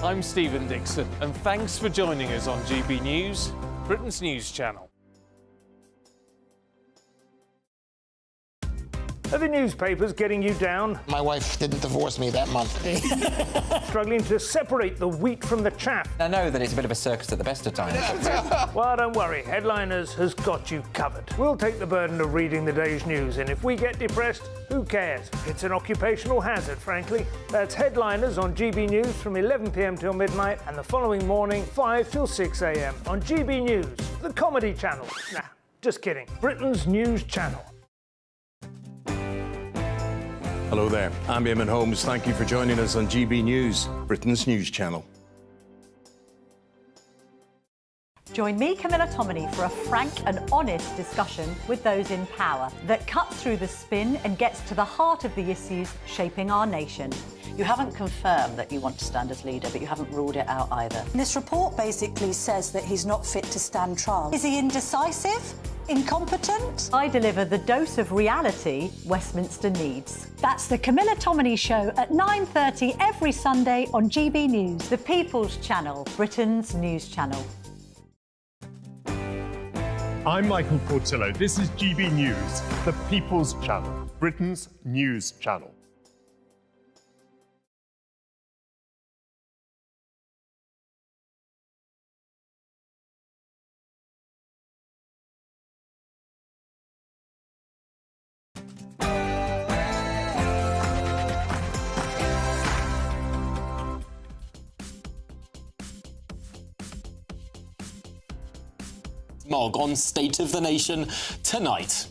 I'm Stephen Dixon, and thanks for joining us on GB News, Britain's news channel. Are the newspapers getting you down? My wife didn't divorce me that month. Struggling to separate the wheat from the chaff? I know that it's a bit of a circus at the best of times. Well, don't worry, Headliners has got you covered. We'll take the burden of reading the day's news, and if we get depressed, who cares? It's an occupational hazard, frankly. That's Headliners on GB News from 11 p.m. till midnight, and the following morning, 5 till 6 a.m. on GB News, the comedy channel. Nah, just kidding. Britain's news channel. Hello there, I'm Eamon Holmes. Thank you for joining us on GB News, Britain's news channel. Join me, Camilla Tominey, for a frank and honest discussion with those in power that cuts through the spin and gets to the heart of the issues shaping our nation. You haven't confirmed that you want to stand as leader, but you haven't ruled it out either. This report basically says that he's not fit to stand trial. Is he indecisive? Incompetent? I deliver the dose of reality Westminster needs. That's the Camilla Tominey Show at 9:30 every Sunday on GB News, the People's Channel, Britain's news channel. I'm Michael Portillo. This is GB News, the People's Channel, Britain's news channel. Rees-Mogg on State of the Nation tonight.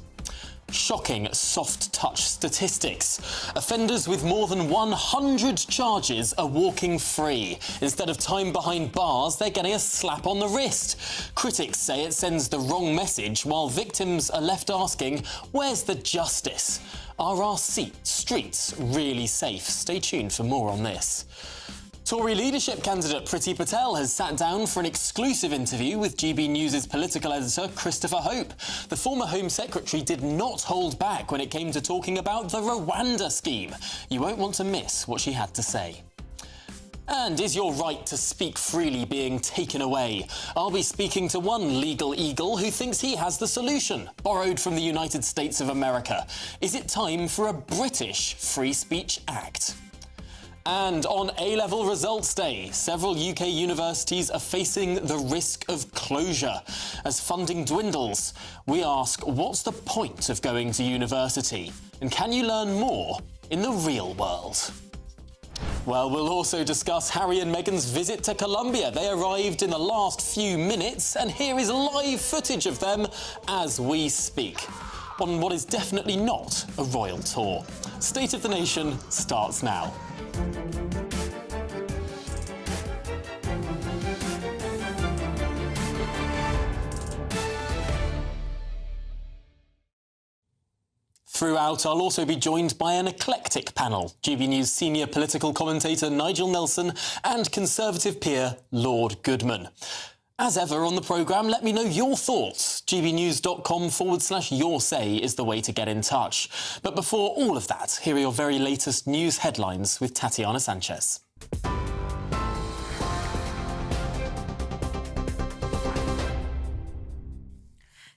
Shocking soft-touch statistics. Offenders with more than 100 charges are walking free. Instead of time behind bars, they're getting a slap on the wrist. Critics say it sends the wrong message, while victims are left asking, where's the justice? Are our streets really safe? Stay tuned for more on this. Tory leadership candidate Priti Patel has sat down for an exclusive interview with GB News' political editor Christopher Hope. The former Home Secretary did not hold back when it came to talking about the Rwanda scheme. You won't want to miss what she had to say. And is your right to speak freely being taken away? I'll be speaking to one legal eagle who thinks he has the solution, borrowed from the United States of America. Is it time for a British Free Speech Act? And on A-level results day, several UK universities are facing the risk of closure. As funding dwindles, we ask, what's the point of going to university? And can you learn more in the real world? Well, we'll also discuss Harry and Meghan's visit to Colombia. They arrived in the last few minutes, and here is live footage of them as we speak, on what is definitely not a royal tour. State of the Nation starts now. Throughout, I'll also be joined by an eclectic panel. GB News senior political commentator Nigel Nelson and Conservative peer Lord Goodman. As ever on the programme, let me know your thoughts. gbnews.com/your say is the way to get in touch. But before all of that, here are your very latest news headlines with Tatiana Sanchez.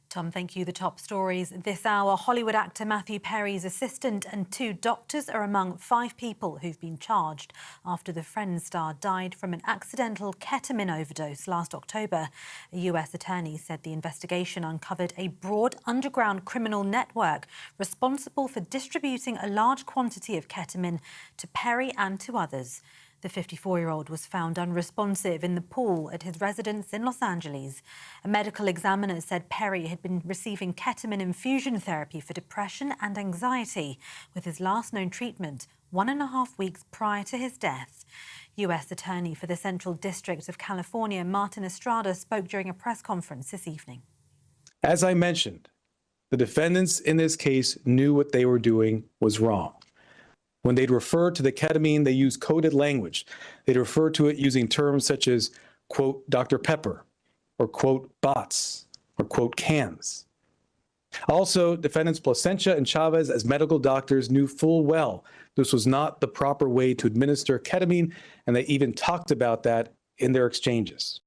Tom, thank you. The top stories this hour. Hollywood actor Matthew Perry's assistant and 2 doctors are among 5 people who've been charged after the Friends star died from an accidental ketamine overdose last October. A US attorney said the investigation uncovered a broad underground criminal network responsible for distributing a large quantity of ketamine to Perry and to others. The 54-year-old was found unresponsive in the pool at his residence in Los Angeles. A medical examiner said Perry had been receiving ketamine infusion therapy for depression and anxiety, with his last known treatment 1.5 weeks prior to his death. US Attorney for the Central District of California, Martin Estrada, spoke during a press conference this evening. As I mentioned, the defendants in this case knew what they were doing was wrong. When they'd refer to the ketamine, they used coded language. They'd refer to it using terms such as, quote, Dr. Pepper, or quote, bots, or quote, cans. Also, defendants Placentia and Chavez, as medical doctors, knew full well This was not the proper way to administer ketamine, and they even talked about that in their exchanges.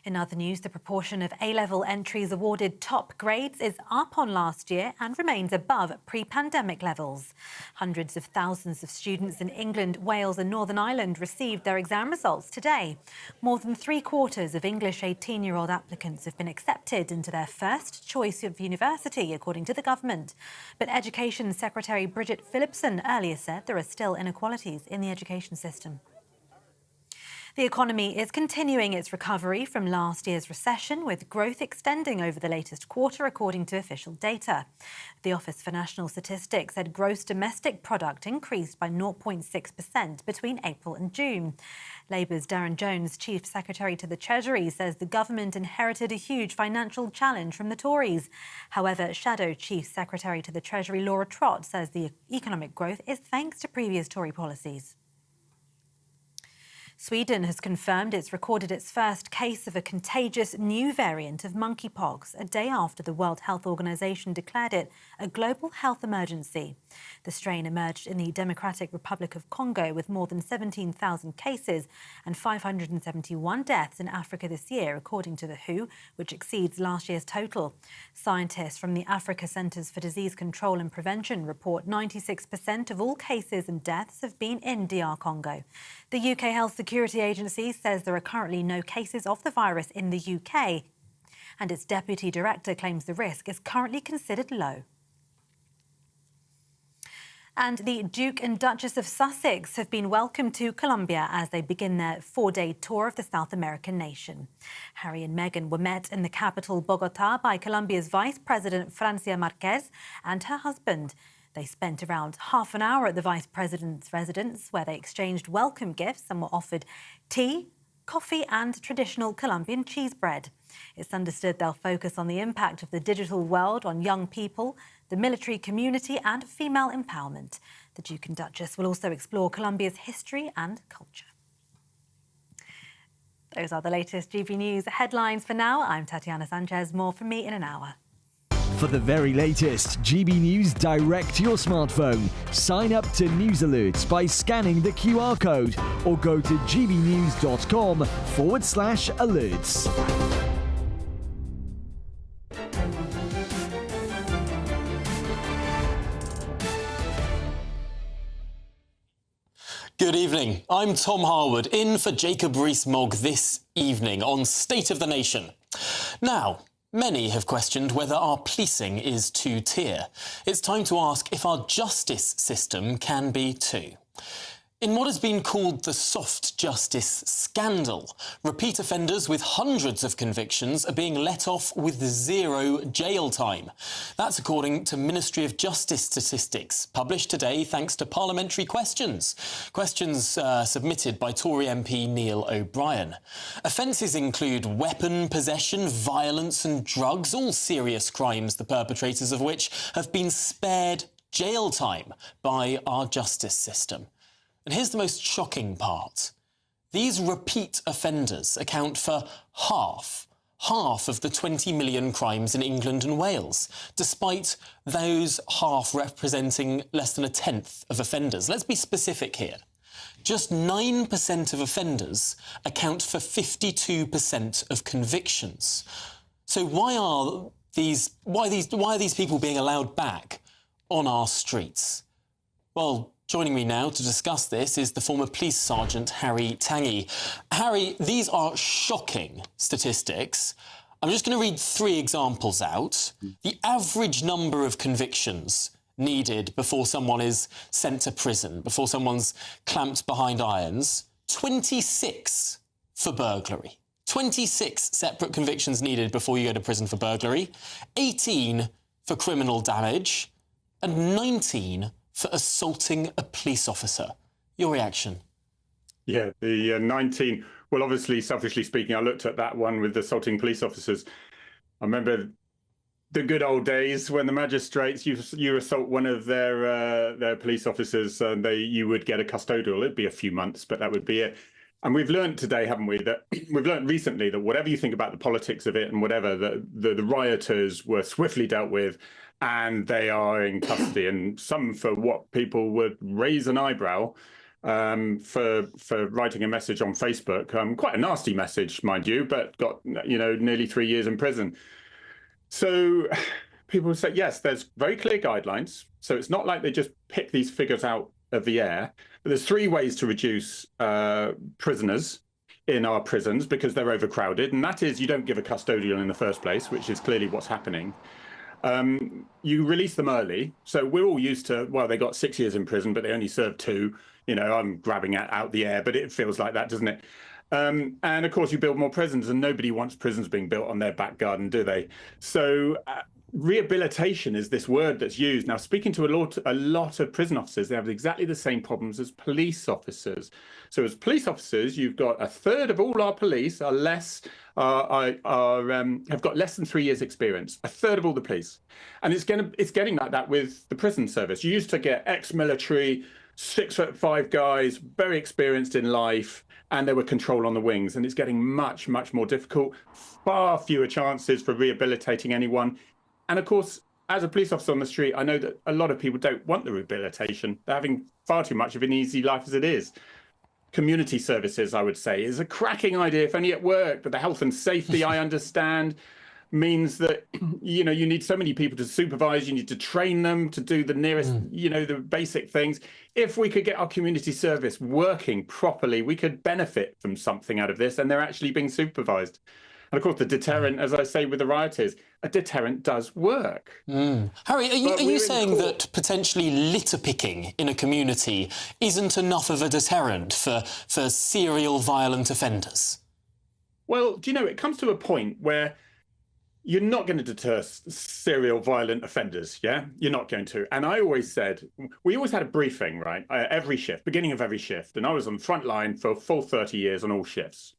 In other news, the proportion of A-level entries awarded top grades is up on last year and remains above pre-pandemic levels. Hundreds of thousands of students in England, Wales and Northern Ireland received their exam results today. More than three-quarters of English 18-year-old applicants have been accepted into their first choice of university, according to the government. But Education Secretary Bridget Phillipson earlier said there are still inequalities in the education system. The economy is continuing its recovery from last year's recession, with growth extending over the latest quarter, according to official data. The Office for National Statistics said gross domestic product increased by 0.6% between April and June. Labour's Darren Jones, Chief Secretary to the Treasury, says the government inherited a huge financial challenge from the Tories. However, Shadow Chief Secretary to the Treasury, Laura Trott, says the economic growth is thanks to previous Tory policies. Sweden has confirmed it's recorded its first case of a contagious new variant of monkeypox a day after the World Health Organization declared it a global health emergency. The strain emerged in the Democratic Republic of Congo with more than 17,000 cases and 571 deaths in Africa this year, according to the WHO, which exceeds last year's total. Scientists from the Africa Centres for Disease Control and Prevention report 96% of all cases and deaths have been in DR Congo. The UK Health Security Agency says there are currently no cases of the virus in the UK, and its deputy director claims the risk is currently considered low. And the Duke and Duchess of Sussex have been welcomed to Colombia as they begin their four-day tour of the South American nation. Harry and Meghan were met in the capital, Bogotá, by Colombia's Vice President Francia Marquez and her husband. They spent around half an hour at the Vice President's residence, where they exchanged welcome gifts and were offered tea, coffee and traditional Colombian cheese bread. It's understood they'll focus on the impact of the digital world on young people, the military community and female empowerment. The Duke and Duchess will also explore Colombia's history and culture. Those are the latest GB News headlines for now. I'm Tatiana Sanchez. More from me in an hour. For the very latest GB News direct to your smartphone, sign up to News Alerts by scanning the QR code or go to gbnews.com/alerts. Good evening. I'm Tom Harwood, in for Jacob Rees-Mogg this evening on State of the Nation. Now, many have questioned whether our policing is two-tier. It's time to ask if our justice system can be too. In what has been called the soft justice scandal, repeat offenders with hundreds of convictions are being let off with zero jail time. That's according to Ministry of Justice statistics, published today thanks to parliamentary questions. Questions submitted by Tory MP Neil O'Brien. Offences include weapon possession, violence and drugs, all serious crimes, the perpetrators of which have been spared jail time by our justice system. And here's the most shocking part. These repeat offenders account for half of the 20 million crimes in England and Wales, despite those half representing less than a tenth of offenders. Let's be specific here. Just 9% of offenders account for 52% of convictions. So why are these people being allowed back on our streets? Well, joining me now to discuss this is the former police sergeant, Harry Tangi. Harry, these are shocking statistics. I'm just going to read three examples out. The average number of convictions needed before someone is sent to prison, before someone's clamped behind irons, 26 for burglary. 26 separate convictions needed before you go to prison for burglary, 18 for criminal damage, and 19 for assaulting a police officer. Your reaction? Yeah, the 19, well, obviously, selfishly speaking, I looked at that one with assaulting police officers. I remember the good old days when the magistrates, you assault one of their police officers, and you would get a custodial. It'd be a few months, but that would be it. And we've learned today, haven't we, that we've learned recently that whatever you think about the politics of it and whatever, the rioters were swiftly dealt with. and they are in custody, and some for what people would raise an eyebrow for writing a message on Facebook, quite a nasty message, mind you, but got nearly 3 years in prison. So people would say, yes, there's very clear guidelines. So it's not like they just pick these figures out of the air. But there's 3 ways to reduce prisoners in our prisons because they're overcrowded, and that is you don't give a custodial in the first place, which is clearly what's happening. You release them early. So we're all used to, well, they got 6 years in prison, but they only served 2. I'm grabbing it out the air, but it feels like that, doesn't it? And of course, you build more prisons, and nobody wants prisons being built on their back garden, do they? So rehabilitation is this word that's used. Now, speaking to a lot of prison officers, they have exactly the same problems as police officers. So as police officers, you've got a third of all our police have got less than 3 years experience, a third of all the police. And it's getting like that with the prison service. You used to get ex-military, 6'5" guys, very experienced in life, and there were control on the wings. And it's getting much, much more difficult, far fewer chances for rehabilitating anyone. And of course, as a police officer on the street, I know that a lot of people don't want the rehabilitation. They're having far too much of an easy life as it is. Community services, I would say, is a cracking idea, if only at work, but the health and safety, I understand, means that, you need so many people to supervise, you need to train them to do the nearest, the basic things. If we could get our community service working properly, we could benefit from something out of this, and they're actually being supervised. And of course, the deterrent, as I say with the rioters, a deterrent does work. Harry, are you saying that potentially litter picking in a community isn't enough of a deterrent for serial violent offenders? Well, it comes to a point where you're not going to deter serial violent offenders, yeah? You're not going to. And I always said, we always had a briefing, right? Every shift, beginning of every shift. And I was on the front line for a full 30 years on all shifts.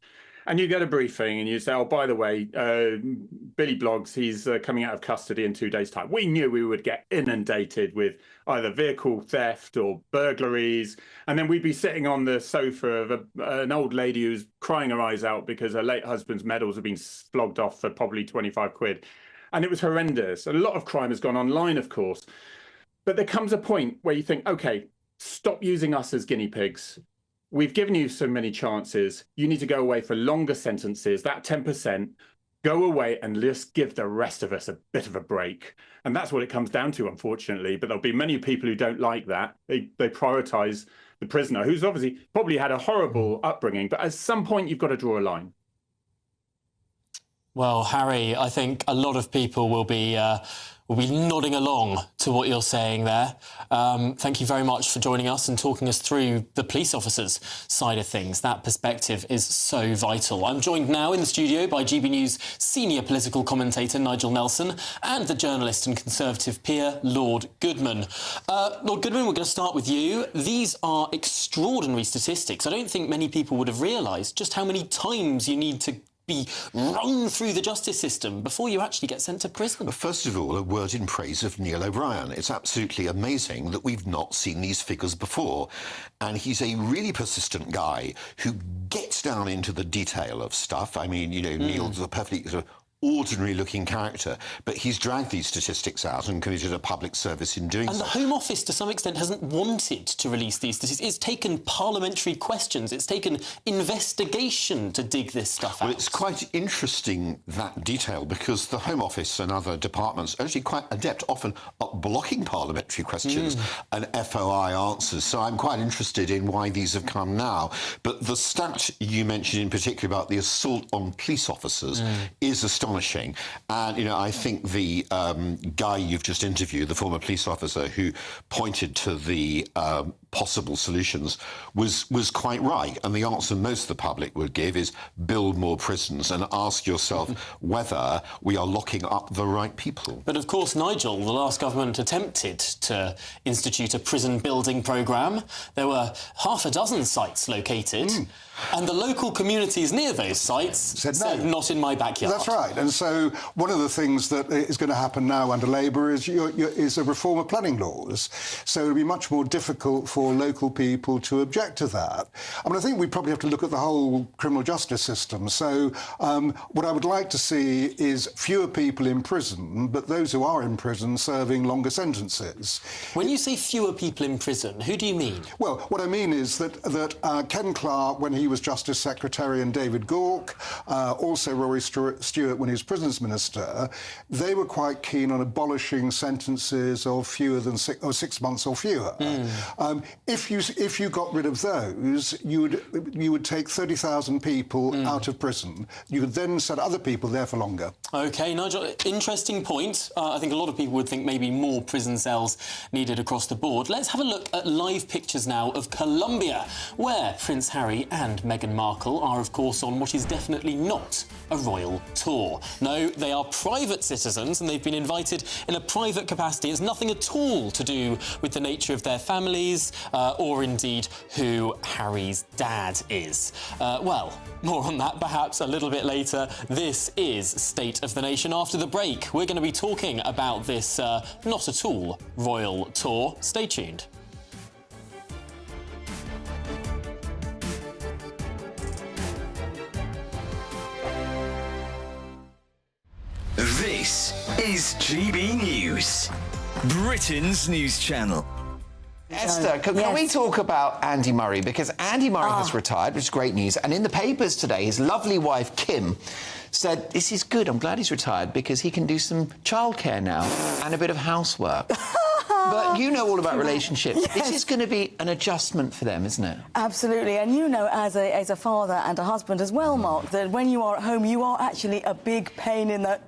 And you get a briefing and you say, oh, by the way, Billy Bloggs, he's coming out of custody in 2 days' time. We knew we would get inundated with either vehicle theft or burglaries. And then we'd be sitting on the sofa of an old lady who's crying her eyes out because her late husband's medals have been flogged off for probably 25 quid. And it was horrendous. A lot of crime has gone online, of course. But there comes a point where you think, OK, stop using us as guinea pigs. We've given you so many chances. You need to go away for longer sentences, that 10%, go away and just give the rest of us a bit of a break. And that's what it comes down to, unfortunately. But there'll be many people who don't like that. They prioritise the prisoner, who's obviously probably had a horrible upbringing. But at some point, you've got to draw a line. Well, Harry, I think a lot of people will be nodding along to what you're saying there. Thank you very much for joining us and talking us through the police officers' side of things. That perspective is so vital. I'm joined now in the studio by GB News senior political commentator Nigel Nelson and the journalist and Conservative peer Lord Goodman. Lord Goodman, we're going to start with you. These are extraordinary statistics. I don't think many people would have realised just how many times you need to be run through the justice system before you actually get sent to prison. First of all, a word in praise of Neil O'Brien. It's absolutely amazing that we've not seen these figures before. And he's a really persistent guy who gets down into the detail of stuff. I mean, Neil's a perfectly sort of ordinary-looking character, but he's dragged these statistics out and committed a public service in doing so. And the Home Office, to some extent, hasn't wanted to release these statistics. It's taken parliamentary questions, it's taken investigation to dig this stuff out. Well, it's quite interesting, that detail, because the Home Office and other departments are actually quite adept, often at blocking parliamentary questions and FOI answers. So I'm quite interested in why these have come now. But the stat you mentioned in particular about the assault on police officers is astonishing. And, I think the guy you've just interviewed, the former police officer who pointed to the possible solutions, was quite right. And the answer most of the public would give is build more prisons and ask yourself whether we are locking up the right people. But of course, Nigel, the last government attempted to institute a prison building programme. There were half a dozen sites located. And the local communities near those sites said not in my backyard. That's right. And so one of the things that is going to happen now under Labour is a reform of planning laws. So it'll be much more difficult for local people to object to that. I mean, I think we probably have to look at the whole criminal justice system. So what I would like to see is fewer people in prison, but those who are in prison serving longer sentences. When you say fewer people in prison, who do you mean? Well, what I mean is that Ken Clarke, when he was Justice Secretary, and David Gauke, also Rory Stewart when he was Prisons Minister, they were quite keen on abolishing sentences of fewer than 6 months or fewer. If you got rid of those, you would take 30,000 people out of prison. You could then set other people there for longer. OK, Nigel, interesting point. I think a lot of people would think maybe more prison cells needed across the board. Let's have a look at live pictures now of Colombia, where Prince Harry and Meghan Markle are, of course, on what is definitely not a royal tour. No, they are private citizens and they've been invited in a private capacity. It's nothing at all to do with the nature of their families or indeed who Harry's dad is. Well, more on that perhaps a little bit later. This is State of the Nation. After the break, we're going to be talking about this not at all royal tour. Stay tuned. This is GB News, Britain's news channel. Esther, can we talk about Andy Murray? Because Andy Murray has retired, which is great news. And in the papers today, his lovely wife, Kim, said, this is good, I'm glad he's retired, because he can do some childcare now and a bit of housework. But you know all about relationships. Yes. This is going to be an adjustment for them, isn't it? Absolutely. And you know, as a father and a husband as well, Mark, that when you are at home, you are actually a big pain in the...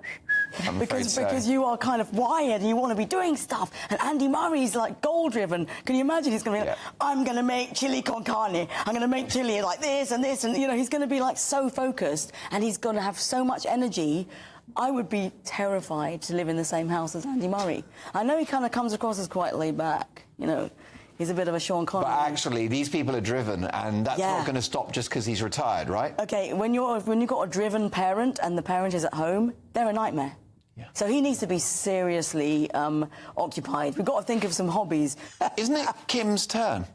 Because you are kind of wired and you want to be doing stuff. And Andy Murray's like goal-driven. Can you imagine? He's going to be like, I'm going to make chili con carne. I'm going to make chili like this and this. And, you know, he's going to be like so focused and he's going to have so much energy. I would be terrified to live in the same house as Andy Murray. I know he kind of comes across as quite laid back, you know. He's a bit of a Sean Connery. But actually, these people are driven, and that's not going to stop just because he's retired, right? OK, when you've got a driven parent and the parent is at home, they're a nightmare. Yeah. So he needs to be seriously occupied. We've got to think of some hobbies. Isn't it Kim's turn?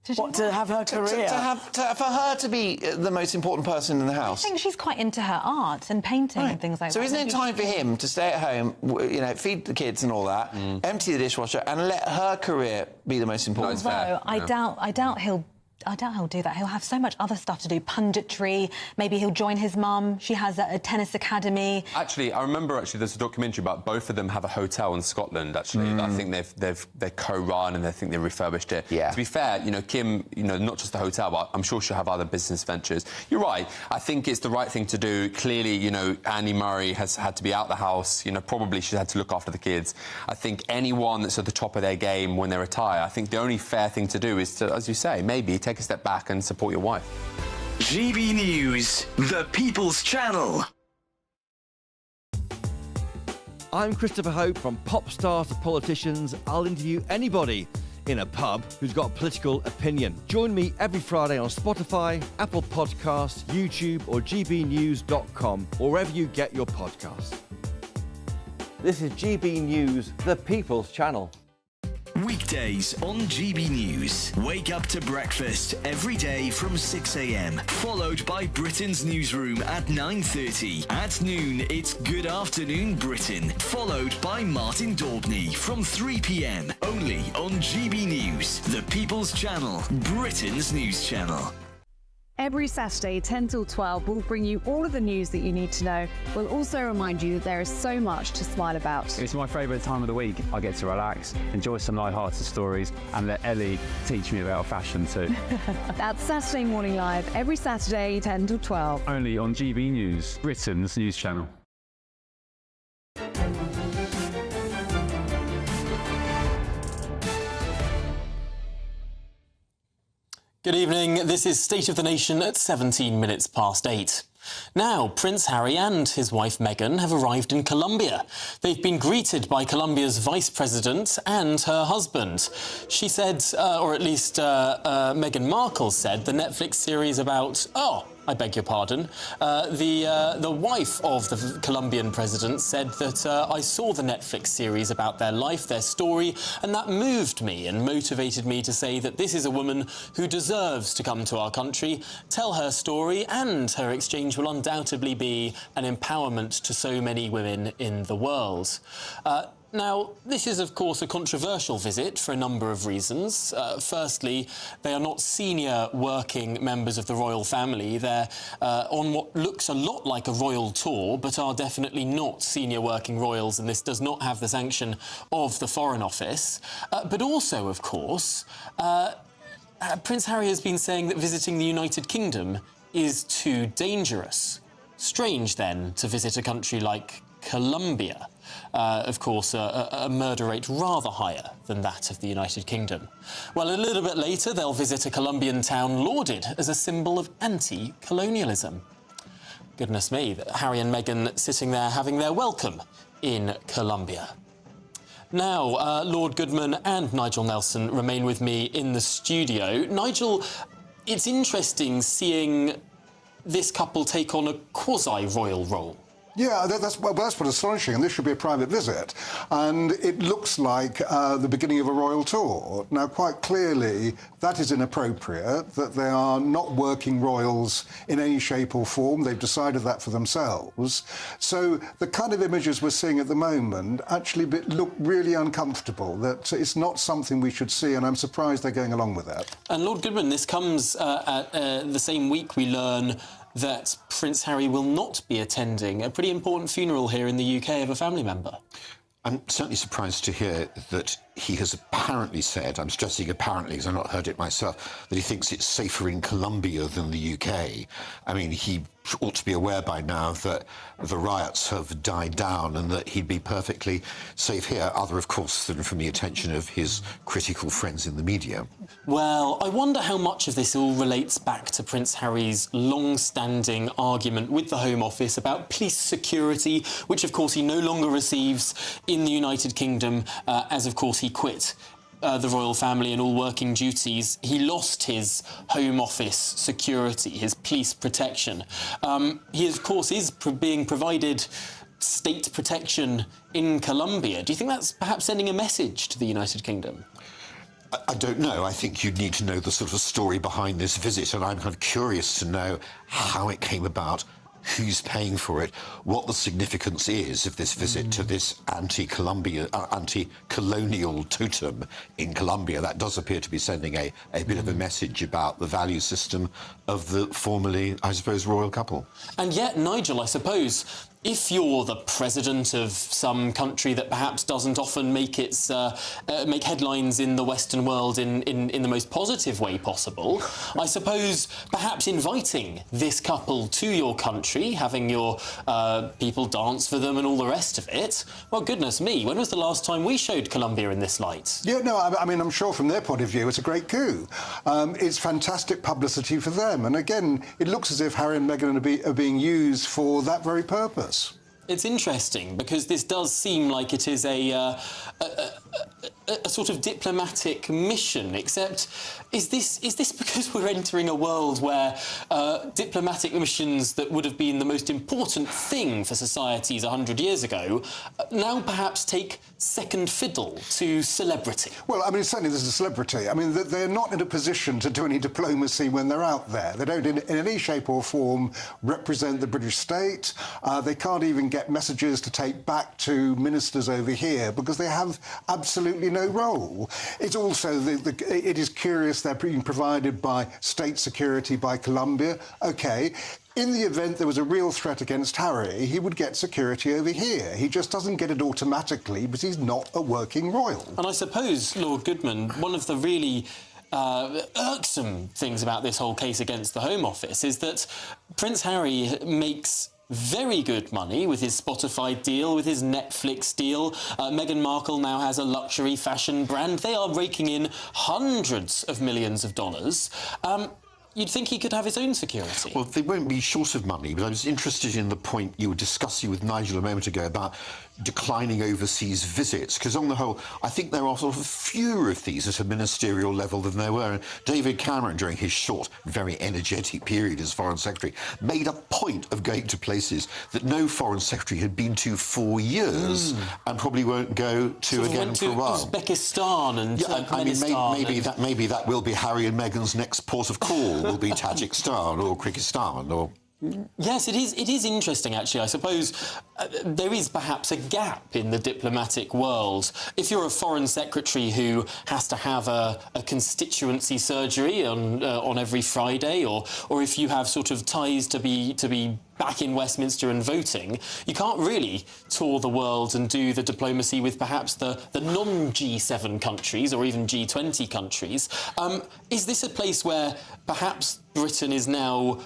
To have her career? For her to be the most important person in the house. I think she's quite into her art and painting and things like that. So isn't it time for him to stay at home, you know, feed the kids and all that, empty the dishwasher and let her career be the most important? Although I doubt he'll do that. He'll have so much other stuff to do. Punditry. Maybe he'll join his mum. She has a tennis academy. Actually, I remember there's a documentary about both of them have a hotel in Scotland. Actually, I think they co-run and I think they refurbished it. Yeah. To be fair, you know, Kim, you know, not just the hotel, but I'm sure she'll have other business ventures. You're right. I think it's the right thing to do. Clearly, you know, Andy Murray has had to be out the house. You know, probably she's had to look after the kids. I think anyone that's at the top of their game when they retire, I think the only fair thing to do is to, as you say, maybe take a step back and support your wife. GB News, the People's Channel. I'm Christopher Hope. From pop stars to politicians, I'll interview anybody in a pub who's got a political opinion. Join me every Friday on Spotify, Apple Podcasts, YouTube or gbnews.com, or wherever you get your podcasts. This is GB News, the People's Channel. Weekdays on GB News. Wake up to breakfast every day from 6 a.m. Followed by Britain's newsroom at 9:30. At noon, it's Good Afternoon Britain. Followed by Martin Daubney from 3 p.m. Only on GB News, the People's Channel, Britain's news channel. Every Saturday, 10 till 12, we'll bring you all of the news that you need to know. We'll also remind you that there is so much to smile about. It's my favourite time of the week. I get to relax, enjoy some light-hearted stories, and let Ellie teach me about fashion too. That's Saturday Morning Live, every Saturday, 10 till 12. Only on GB News, Britain's news channel. Good evening. This is State of the Nation at 17 minutes past 8. Now, Prince Harry and his wife Meghan have arrived in Colombia. They've been greeted by Colombia's Vice President and her husband. She said, or at least Meghan Markle said, the Netflix series about, I beg your pardon. The wife of the Colombian president said that I saw the Netflix series about their life, their story, and that moved me and motivated me to say that this is a woman who deserves to come to our country, tell her story, and her exchange will undoubtedly be an empowerment to so many women in the world. Now, this is, of course, a controversial visit for a number of reasons. Firstly, they are not senior working members of the royal family. They're on what looks a lot like a royal tour, but are definitely not senior working royals, and this does not have the sanction of the Foreign Office. But also, of course, Prince Harry has been saying that visiting the United Kingdom is too dangerous. Strange, then, to visit a country like Colombia. Of course, a murder rate rather higher than that of the United Kingdom. Well, a little bit later, they'll visit a Colombian town lauded as a symbol of anti-colonialism. Goodness me, Harry and Meghan sitting there having their welcome in Colombia. Now, Lord Goodman and Nigel Nelson remain with me in the studio. Nigel, it's interesting seeing this couple take on a quasi-royal role. Yeah, that's what's astonishing, and this should be a private visit. And it looks like the beginning of a royal tour. Now, quite clearly, that is inappropriate, that they are not working royals in any shape or form. They've decided that for themselves. So the kind of images we're seeing at the moment actually look really uncomfortable, that it's not something we should see, and I'm surprised they're going along with that. And Lord Goodman, this comes at the same week we learn that Prince Harry will not be attending a pretty important funeral here in the UK of a family member. I'm certainly surprised to hear that he has apparently said, I'm stressing apparently because I've not heard it myself, that he thinks it's safer in Colombia than the UK. I mean, he ought to be aware by now that the riots have died down and that he'd be perfectly safe here, other, of course, than from the attention of his critical friends in the media. Well, I wonder how much of this all relates back to Prince Harry's long-standing argument with the Home Office about police security, which, of course, he no longer receives in the United Kingdom, as, of course, he quit the royal family and all working duties. He lost his Home Office security, his police protection. He, of course, is being provided state protection in Colombia. Do you think that's perhaps sending a message to the United Kingdom? I don't know. I think you'd need to know the sort of story behind this visit, and I'm kind of curious to know how it came about, who's paying for it, what the significance is of this visit to this anti-colonial totem in Colombia. That does appear to be sending a bit of a message about the value system of the formerly, I suppose, royal couple. And yet, Nigel, I suppose, if you're the president of some country that perhaps doesn't often make its make headlines in the Western world in the most positive way possible, I suppose perhaps inviting this couple to your country, having your people dance for them and all the rest of it, well, goodness me, when was the last time we showed Colombia in this light? Yeah, no, I mean, I'm sure from their point of view, it's a great coup. It's fantastic publicity for them. And again, it looks as if Harry and Meghan are being used for that very purpose. It's interesting because this does seem like it is a sort of diplomatic mission, except is this because we're entering a world where diplomatic missions that would have been the most important thing for societies 100 years ago now perhaps take second fiddle to celebrity? Well, I mean, certainly this is a celebrity. I mean, they're not in a position to do any diplomacy when they're out there. They don't in any shape or form represent the British state. They can't even get messages to take back to ministers over here because they have absolutely no role. It's also, it is curious they're being provided by state security by Colombia. OK. In the event there was a real threat against Harry, he would get security over here. He just doesn't get it automatically because he's not a working royal. And I suppose, Lord Goodman, one of the really irksome things about this whole case against the Home Office is that Prince Harry makes very good money with his Spotify deal, with his Netflix deal. Meghan Markle now has a luxury fashion brand. They are raking in hundreds of millions of dollars. You'd think he could have his own security. Well, they won't be short of money, but I was interested in the point you were discussing with Nigel a moment ago about declining overseas visits, because on the whole, I think there are sort of fewer of these at a ministerial level than there were. And David Cameron, during his short, very energetic period as Foreign Secretary, made a point of going to places that no Foreign Secretary had been to for years and probably won't go to again for a while. Uzbekistan and maybe that will be Harry and Meghan's next port of call, will be Tajikistan or Kyrgyzstan or... Yes, it is interesting, actually. I suppose there is perhaps a gap in the diplomatic world. If you're a foreign secretary who has to have a constituency surgery on every Friday, or if you have sort of ties to be back in Westminster and voting, you can't really tour the world and do the diplomacy with perhaps the non-G7 countries or even G20 countries. Is this a place where perhaps Britain is now...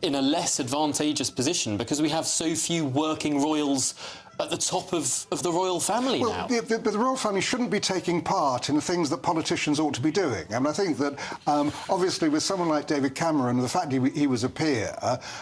in a less advantageous position because we have so few working royals at the top of the royal family now? But the royal family shouldn't be taking part in the things that politicians ought to be doing. I mean, I think that, obviously, with someone like David Cameron, the fact he was a peer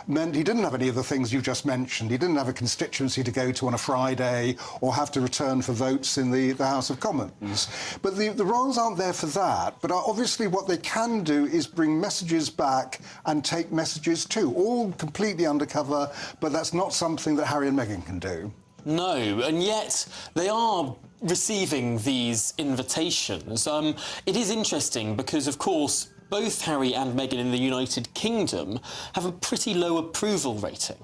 meant he didn't have any of the things you just mentioned. He didn't have a constituency to go to on a Friday or have to return for votes in the House of Commons. But the royals aren't there for that. But obviously what they can do is bring messages back and take messages too, all completely undercover, but that's not something that Harry and Meghan can do. No, and yet they are receiving these invitations. It is interesting because, of course, both Harry and Meghan in the United Kingdom have a pretty low approval rating.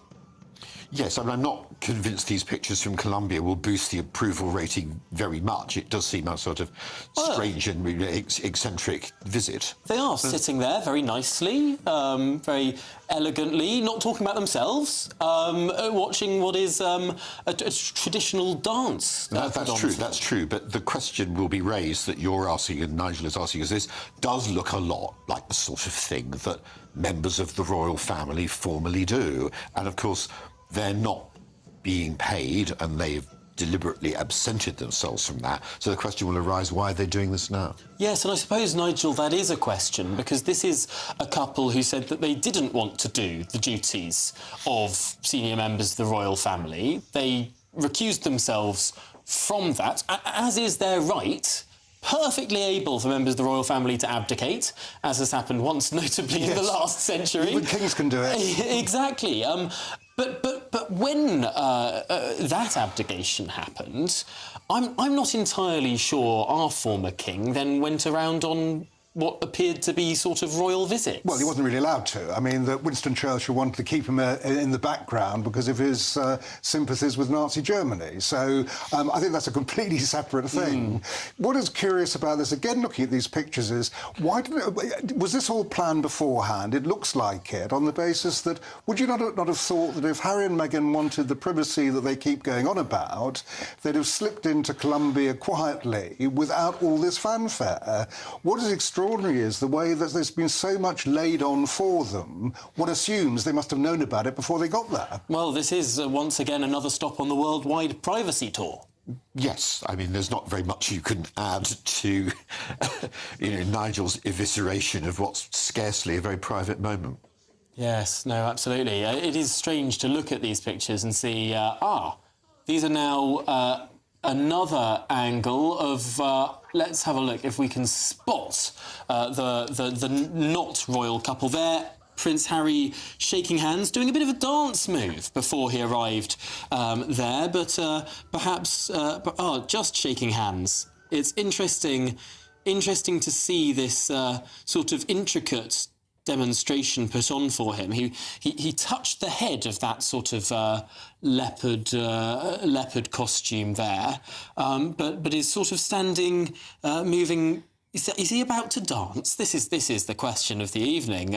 Yes, I mean, I'm not convinced these pictures from Colombia will boost the approval rating very much. It does seem a sort of strange and eccentric visit. They are sitting there very nicely, very elegantly, not talking about themselves, watching what is a traditional dance. That's true. But the question will be raised that you're asking and Nigel is asking is this does look a lot like the sort of thing that members of the royal family formally do. And, of course, they're not being paid and they've deliberately absented themselves from that. So the question will arise, why are they doing this now? Yes, and I suppose, Nigel, that is a question, because this is a couple who said that they didn't want to do the duties of senior members of the royal family. They recused themselves from that, as is their right. Perfectly able for members of the royal family to abdicate, as has happened once, notably in the last century. Even kings can do it. Exactly. But when that abdication happened, I'm not entirely sure our former king then went around on what appeared to be sort of royal visits. Well, he wasn't really allowed to. I mean, Winston Churchill wanted to keep him in the background because of his sympathies with Nazi Germany. So I think that's a completely separate thing. What is curious about this, again, looking at these pictures, is was this all planned beforehand? It looks like it, on the basis that, would you not have thought that if Harry and Meghan wanted the privacy that they keep going on about, they'd have slipped into Colombia quietly without all this fanfare? What is extraordinary is the way that there's been so much laid on for them. One assumes they must have known about it before they got there. Well, this is once again another stop on the worldwide privacy tour. Yes, I mean, there's not very much you can add to, Nigel's evisceration of what's scarcely a very private moment. Yes, no, absolutely. It is strange to look at these pictures and see, these are now another angle of... let's have a look if we can spot the not royal couple there. Prince Harry shaking hands, doing a bit of a dance move before he arrived there, but perhaps just shaking hands. It's interesting to see this sort of intricate demonstration put on for him. He touched the head of that sort of leopard costume there, but is sort of standing, moving. Is he about to dance? This is the question of the evening.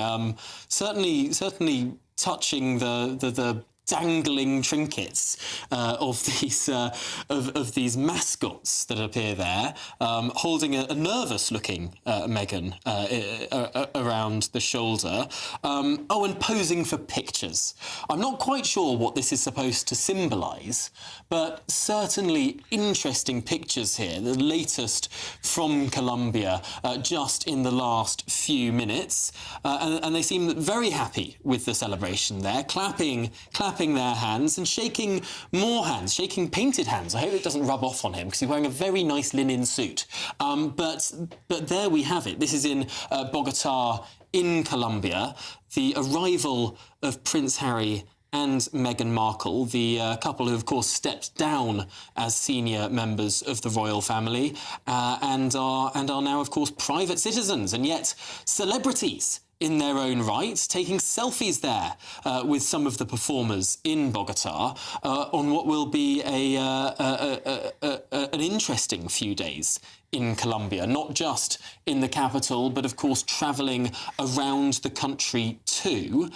Certainly touching the dangling trinkets of these mascots that appear there, holding a nervous-looking Meghan around the shoulder. And posing for pictures. I'm not quite sure what this is supposed to symbolise, but certainly interesting pictures here. The latest from Colombia, just in the last few minutes, and they seem very happy with the celebration there, clapping clapping their hands and shaking more hands, shaking painted hands. I hope it doesn't rub off on him because he's wearing a very nice linen suit. But there we have it. This is in Bogota in Colombia. The arrival of Prince Harry and Meghan Markle, the couple who, of course, stepped down as senior members of the royal family and are now, of course, private citizens, and yet celebrities in their own right, taking selfies there with some of the performers in Bogota on what will be an interesting few days in Colombia, not just in the capital, but, of course, travelling around the country too.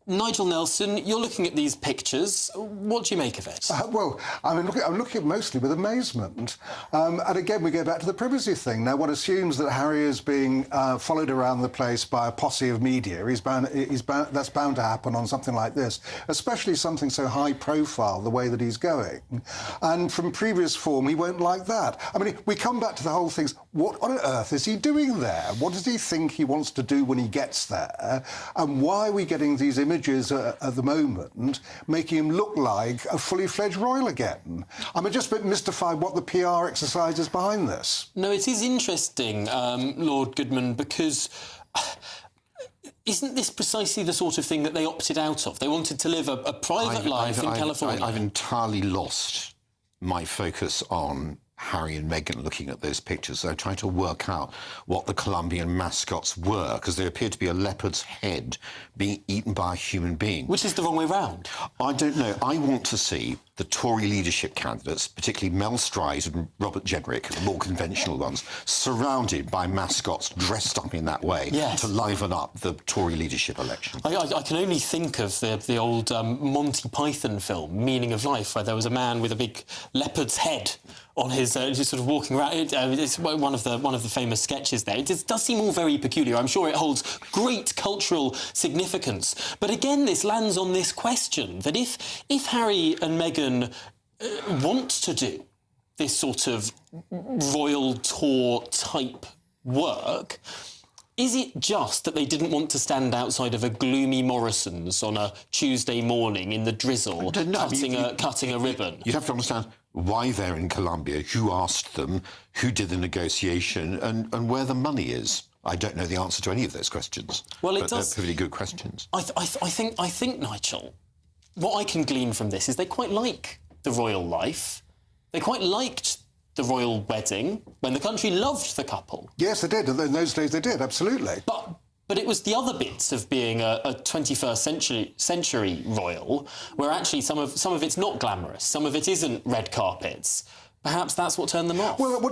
Nigel Nelson, you're looking at these pictures. What do you make of it? Well, I'm looking mostly with amazement. And again, we go back to the privacy thing. Now, one assumes that Harry is being followed around the place by a posse of media. That's bound to happen on something like this, especially something so high profile, the way that he's going. And from previous form, he won't like that. I mean, we come back to the whole thing. What on earth is he doing there? What does he think he wants to do when he gets there? And why are we getting these images at the moment, making him look like a fully fledged royal again? I'm just a bit mystified what the PR exercise is behind this. No, it is interesting, Lord Goodman, because isn't this precisely the sort of thing that they opted out of? They wanted to live a private life in California. I've entirely lost my focus on Harry and Meghan looking at those pictures. They're trying to work out what the Colombian mascots were, because they appear to be a leopard's head being eaten by a human being. Which is the wrong way round. I don't know. I want to see the Tory leadership candidates, particularly Mel Stride and Robert Jedrick, the more conventional ones, surrounded by mascots dressed up in that way to liven up the Tory leadership election. I can only think of the old Monty Python film, Meaning of Life, where there was a man with a big leopard's head on his, just sort of walking around. It's one of the famous sketches there. It does seem all very peculiar. I'm sure it holds great cultural significance. But again, this lands on this question, that if Harry and Meghan want to do this sort of royal tour type work, is it just that they didn't want to stand outside of a gloomy Morrison's on a Tuesday morning in the drizzle, cutting a ribbon? You'd have to understand why they're in Colombia, who asked them, who did the negotiation, and where the money is. I don't know the answer to any of those questions. Well, they're pretty good questions. I think, Nigel, what I can glean from this is they quite like the royal life. They quite liked the royal wedding when the country loved the couple. Yes, they did. In those days, they did, absolutely. But it was the other bits of being a 21st century royal where actually some of it's not glamorous, some of it isn't red carpets. Perhaps that's what turned them off. Well,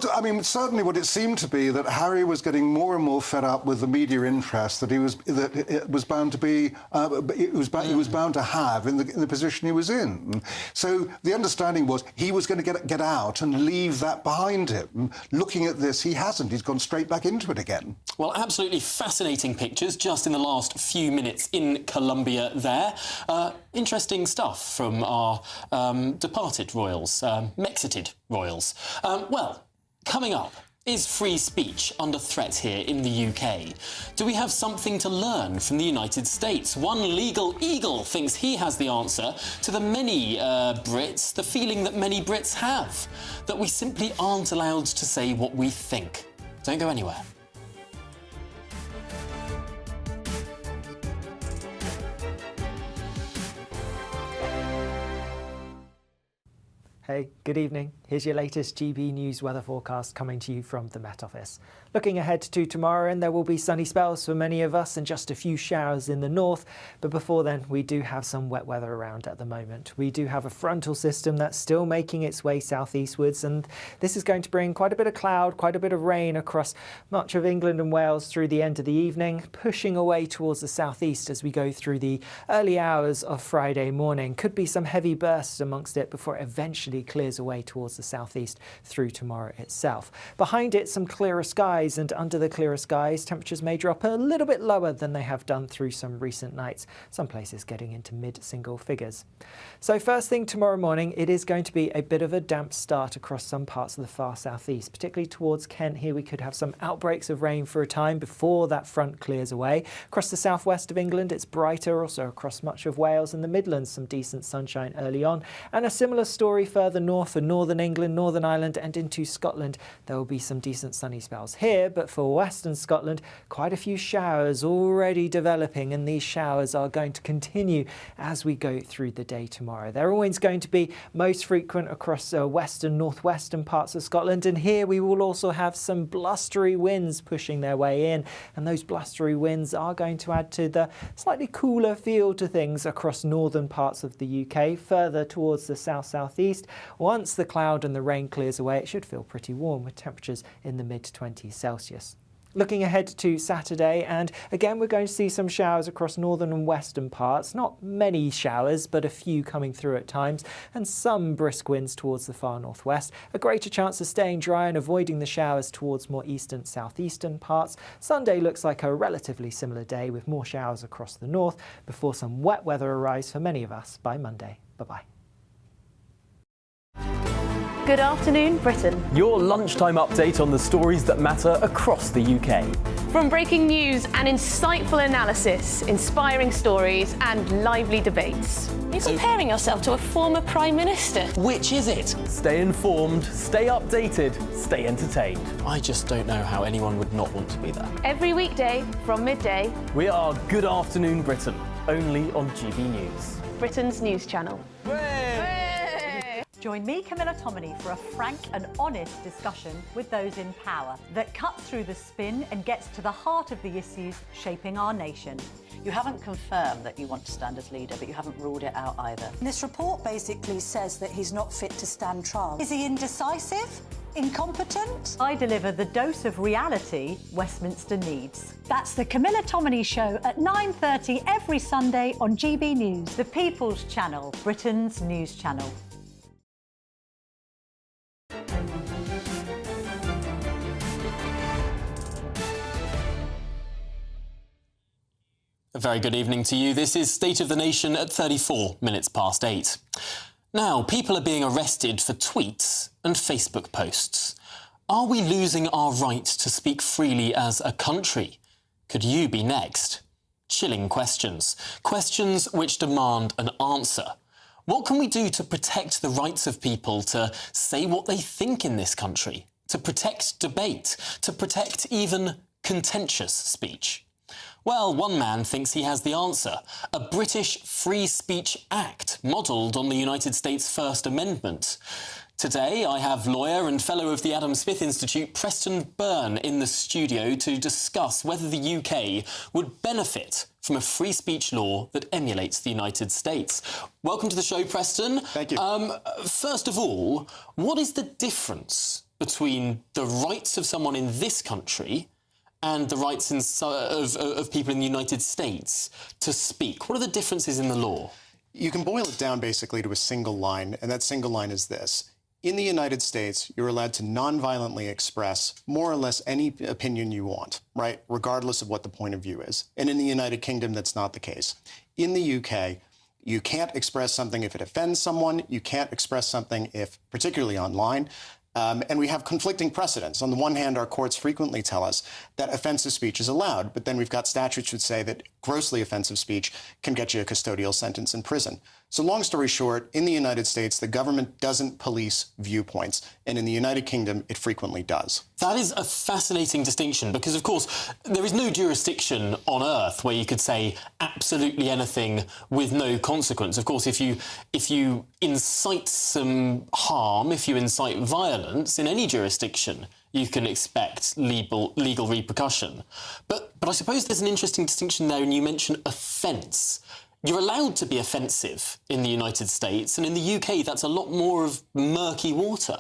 certainly what it seemed to be that Harry was getting more and more fed up with the media interest that it was bound to be, he was bound to have in the position he was in. So the understanding was he was going to get out and leave that behind him. Looking at this, he hasn't. He's gone straight back into it again. Well, absolutely fascinating pictures just in the last few minutes in Colombia there. Interesting stuff from our departed royals, Mexited royals. Well, coming up, is free speech under threat here in the UK? Do we have something to learn from the United States? One legal eagle thinks he has the answer to the many Brits, the feeling that many Brits have, that we simply aren't allowed to say what we think. Don't go anywhere. Hey, good evening. Here's your latest GB News weather forecast coming to you from the Met Office. Looking ahead to tomorrow, and there will be sunny spells for many of us and just a few showers in the north. But before then, we do have some wet weather around at the moment. We do have a frontal system that's still making its way southeastwards, and this is going to bring quite a bit of cloud, quite a bit of rain across much of England and Wales through the end of the evening, pushing away towards the southeast as we go through the early hours of Friday morning. Could be some heavy bursts amongst it before it eventually gradually clears away towards the southeast through tomorrow itself. Behind it, some clearer skies, and under the clearer skies, temperatures may drop a little bit lower than they have done through some recent nights, some places getting into mid-single figures. So first thing tomorrow morning, it is going to be a bit of a damp start across some parts of the far southeast, particularly towards Kent. Here we could have some outbreaks of rain for a time before that front clears away. Across the southwest of England, it's brighter, also across much of Wales and the Midlands, some decent sunshine early on. And a similar story further north for northern England, Northern Ireland and into Scotland. There will be some decent sunny spells here, but for western Scotland, quite a few showers already developing, and these showers are going to continue as we go through the day tomorrow. They're always going to be most frequent across western, northwestern parts of Scotland, and here we will also have some blustery winds pushing their way in, and those blustery winds are going to add to the slightly cooler feel to things across northern parts of the UK. Further towards the south-southeast, once the cloud and the rain clears away, it should feel pretty warm with temperatures in the mid-20s Celsius. Looking ahead to Saturday, and again we're going to see some showers across northern and western parts. Not many showers, but a few coming through at times, and some brisk winds towards the far northwest. A greater chance of staying dry and avoiding the showers towards more eastern, southeastern parts. Sunday looks like a relatively similar day with more showers across the north before some wet weather arrives for many of us by Monday. Bye-bye. Good afternoon, Britain. Your lunchtime update on the stories that matter across the UK. From breaking news and insightful analysis, inspiring stories and lively debates. You're comparing yourself to a former Prime Minister. Which is it? Stay informed, stay updated, stay entertained. I just don't know how anyone would not want to be there. Every weekday from midday. We are Good Afternoon Britain, only on GB News. Britain's news channel. Join me, Camilla Tominey, for a frank and honest discussion with those in power that cuts through the spin and gets to the heart of the issues shaping our nation. You haven't confirmed that you want to stand as leader, but you haven't ruled it out either. This report basically says that he's not fit to stand trial. Is he indecisive? Incompetent? I deliver the dose of reality Westminster needs. That's the Camilla Tominey Show at 9:30 every Sunday on GB News, the People's Channel, Britain's news channel. A very good evening to you. This is State of the Nation at 34 minutes past 8. Now, people are being arrested for tweets and Facebook posts. Are we losing our right to speak freely as a country? Could you be next? Chilling questions. Questions which demand an answer. What can we do to protect the rights of people to say what they think in this country? To protect debate? To protect even contentious speech? Well, one man thinks he has the answer. A British Free Speech Act, modelled on the United States First Amendment. Today, I have lawyer and fellow of the Adam Smith Institute, Preston Byrne, in the studio to discuss whether the UK would benefit from a free speech law that emulates the United States. Welcome to the show, Preston. Thank you. First of all, what is the difference between the rights of someone in this country and the rights of people in the United States to speak? What are the differences in the law? You can boil it down basically to a single line, and that single line is this. In the United States, you're allowed to non-violently express more or less any opinion you want, right? Regardless of what the point of view is. And in the United Kingdom, that's not the case. In the UK, you can't express something if it offends someone. You can't express something if, particularly online, and we have conflicting precedents. On the one hand, our courts frequently tell us that offensive speech is allowed, but then we've got statutes that say that grossly offensive speech can get you a custodial sentence in prison. So long story short, in the United States, the government doesn't police viewpoints, and in the United Kingdom, it frequently does. That is a fascinating distinction because, of course, there is no jurisdiction on earth where you could say absolutely anything with no consequence. Of course, if you incite some harm, if you incite violence in any jurisdiction, you can expect legal repercussion. But I suppose there's an interesting distinction there, and you mentioned offence. you're allowed to be offensive in the United States, and in the UK, that's a lot more of murky water.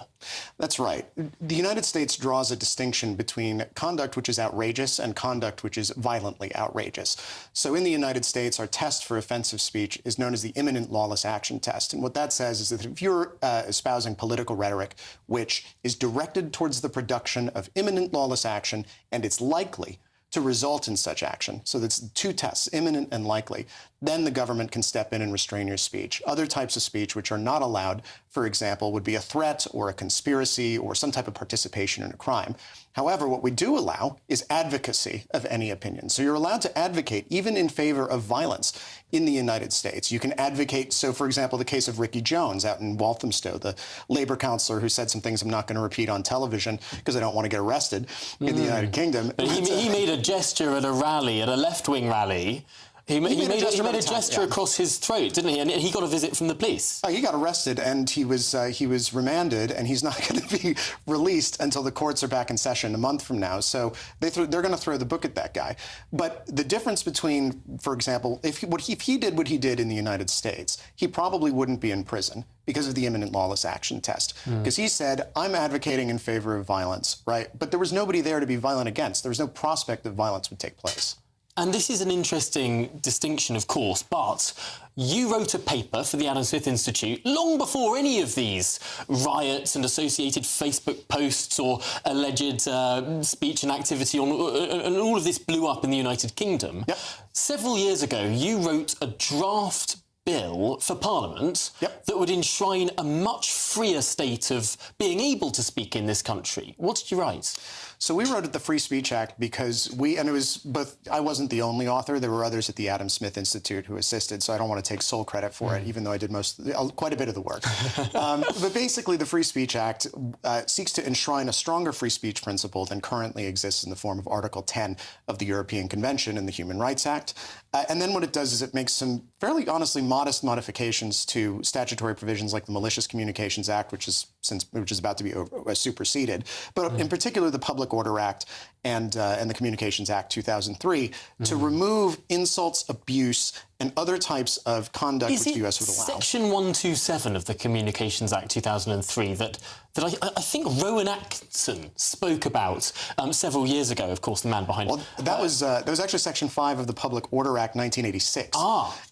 That's right. The United States draws a distinction between conduct which is outrageous and conduct which is violently outrageous. So in the United States, our test for offensive speech is known as the imminent lawless action test. And what that says is that if you're espousing political rhetoric which is directed towards the production of imminent lawless action and it's likely to result in such action, so that's two tests, imminent and likely, then the government can step in and restrain your speech. Other types of speech which are not allowed, for example, would be a threat or a conspiracy or some type of participation in a crime. However, what we do allow is advocacy of any opinion. So you're allowed to advocate even in favor of violence in the United States. You can advocate, so for example, the case of Ricky Jones out in Walthamstow, the Labour councillor who said some things I'm not going to repeat on television because I don't want to get arrested in the United Kingdom. But he made a gesture at a rally, at a left-wing rally. He made a gesture across his throat, didn't he? And he got a visit from the police. He got arrested and he was remanded, and he's not going to be released until the courts are back in session a month from now. So they're going to throw the book at that guy. But the difference between, for example, if he did what he did in the United States, he probably wouldn't be in prison because of the imminent lawless action test. Because he said, I'm advocating in favor of violence, right? But there was nobody there to be violent against. There was no prospect that violence would take place. And this is an interesting distinction, of course, but you wrote a paper for the Adam Smith Institute long before any of these riots and associated Facebook posts or alleged speech and activity and all of this blew up in the United Kingdom. Yep. Several years ago, you wrote a draft bill for Parliament that would enshrine a much freer state of being able to speak in this country. What did you write? So we wrote it the Free Speech Act because and it was both, I wasn't the only author, there were others at the Adam Smith Institute who assisted, so I don't want to take sole credit for it, even though I did quite a bit of the work. But basically the Free Speech Act seeks to enshrine a stronger free speech principle than currently exists in the form of Article 10 of the European Convention and the Human Rights Act. And then what it does is it makes some fairly honestly modest modifications to statutory provisions like the Malicious Communications Act, which is about to be superseded, but in particular the Public Order Act and the Communications Act 2003 to remove insults, abuse, and other types of conduct which the US would allow. Section 127 of the Communications Act 2003 that I think Rowan Atkinson spoke about several years ago, of course, the man behind it. That was actually Section 5 of the Public Order Act 1986.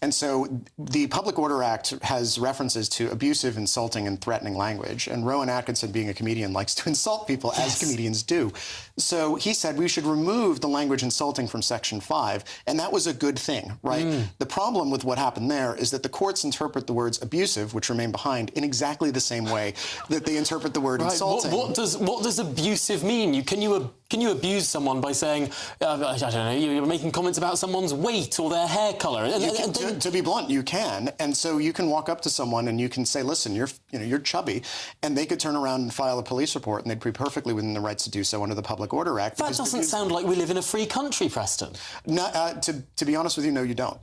And so the Public Order Act has references to abusive, insulting, and threatening language. And Rowan Atkinson, being a comedian, likes to insult people, as comedians do. So he said we should remove the language insulting from Section 5, and that was a good thing, right? The problem with what happened there is that the courts interpret the words abusive, which remain behind, in exactly the same way that they interpret the word insulting. What does abusive mean? Can you abuse someone by saying, I don't know, you're making comments about someone's weight or their hair colour? To be blunt, you can. And so you can walk up to someone and you can say, listen, you're chubby. And they could turn around and file a police report and they'd be perfectly within their rights to do so under the Public Order Act. That doesn't sound like we live in a free country, Preston. No, to be honest with you, no, you don't.